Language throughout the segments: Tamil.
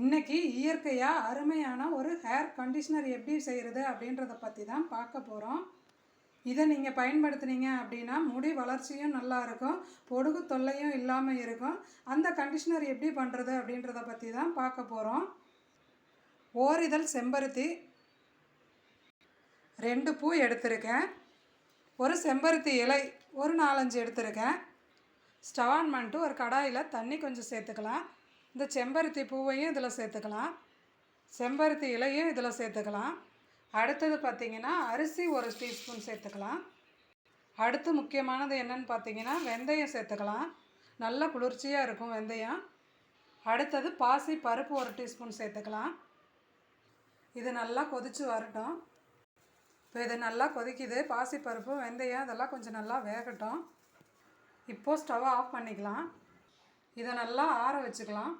இன்றைக்கி இயற்கையாக அருமையான ஒரு ஹேர் கண்டிஷ்னர் எப்படி செய்கிறது அப்படின்றத பற்றி தான் பார்க்க போகிறோம். இதை நீங்கள் பயன்படுத்துனீங்க அப்படின்னா முடி வளர்ச்சியும் நல்லாயிருக்கும், பொடுகு தொல்லையும் இல்லாமல் இருக்கும். அந்த கண்டிஷ்னர் எப்படி பண்ணுறது அப்படின்றத பற்றி தான் பார்க்க போகிறோம். ஓரிதழ் செம்பருத்தி 2 பூ எடுத்திருக்கேன். ஒரு செம்பருத்தி இலை ஒரு 4-5 எடுத்திருக்கேன். ஸ்டவ் ஆன் பண்ணிட்டு ஒரு கடாயில் தண்ணி கொஞ்சம் சேர்த்துக்கலாம். இந்த செம்பருத்தி பூவையும் இதில் சேர்த்துக்கலாம், செம்பருத்தி இலையும் இதில் சேர்த்துக்கலாம். அடுத்தது பார்த்திங்கன்னா அரிசி 1 டீஸ்பூன் சேர்த்துக்கலாம். அடுத்து முக்கியமானது என்னென்னு பார்த்திங்கன்னா வெந்தயம் சேர்த்துக்கலாம், நல்ல குளிர்ச்சியாக இருக்கும் வெந்தயம். அடுத்தது பாசி பருப்பு 1 டீஸ்பூன் சேர்த்துக்கலாம். இது நல்லா கொதித்து வரட்டும். இப்போ இது நல்லா கொதிக்குது. பாசி பருப்பு வெந்தயம் இதெல்லாம் கொஞ்சம் நல்லா வேகட்டும். இப்போது ஸ்டவ் ஆஃப் பண்ணிக்கலாம். இதை நல்லா ஆற வச்சுக்கலாம்.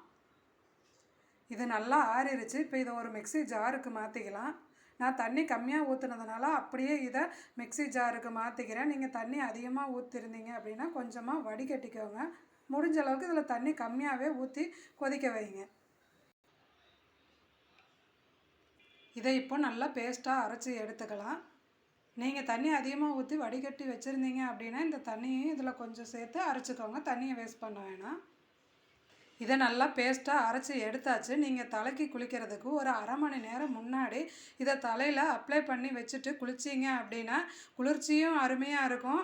இது நல்லா ஆறிடுச்சு. இப்போ இதை ஒரு மிக்ஸி ஜாருக்கு மாற்றிக்கலாம். நான் தண்ணி கம்மியாக ஊற்றுனதுனால அப்படியே இதை மிக்ஸி ஜாருக்கு மாற்றிக்கிறேன். நீங்கள் தண்ணி அதிகமாக ஊற்றிருந்தீங்க அப்படின்னா கொஞ்சமாக வடிகட்டிக்கோங்க. முடிஞ்ச அளவுக்கு இதில் தண்ணி கம்மியாகவே ஊற்றி கொதிக்க வைங்க. இதை இப்போ நல்லா பேஸ்ட்டாக அரைச்சி எடுத்துக்கலாம். நீங்கள் தண்ணி அதிகமாக ஊற்றி வடிகட்டி வச்சுருந்தீங்க அப்படின்னா இந்த தண்ணியும் இதில் கொஞ்சம் சேர்த்து அரைச்சிக்கோங்க, தண்ணியை வேஸ்ட் பண்ண வேணாம். இதை நல்லா பேஸ்ட்டாக அரைச்சி எடுத்தாச்சு. நீங்கள் தலைக்கு குளிக்கிறதுக்கு ஒரு அரை மணி நேரம் முன்னாடி இதை தலையில் அப்ளை பண்ணி வச்சுட்டு குளிச்சிங்க அப்படின்னா குளிர்ச்சியும் அருமையாக இருக்கும்,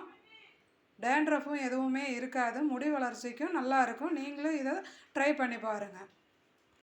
டேண்ட்ரஃபும் எதுவுமே இருக்காது, முடி வளர்ச்சிக்கும் நல்லாயிருக்கும். நீங்களும் இதை ட்ரை பண்ணி பாருங்கள்.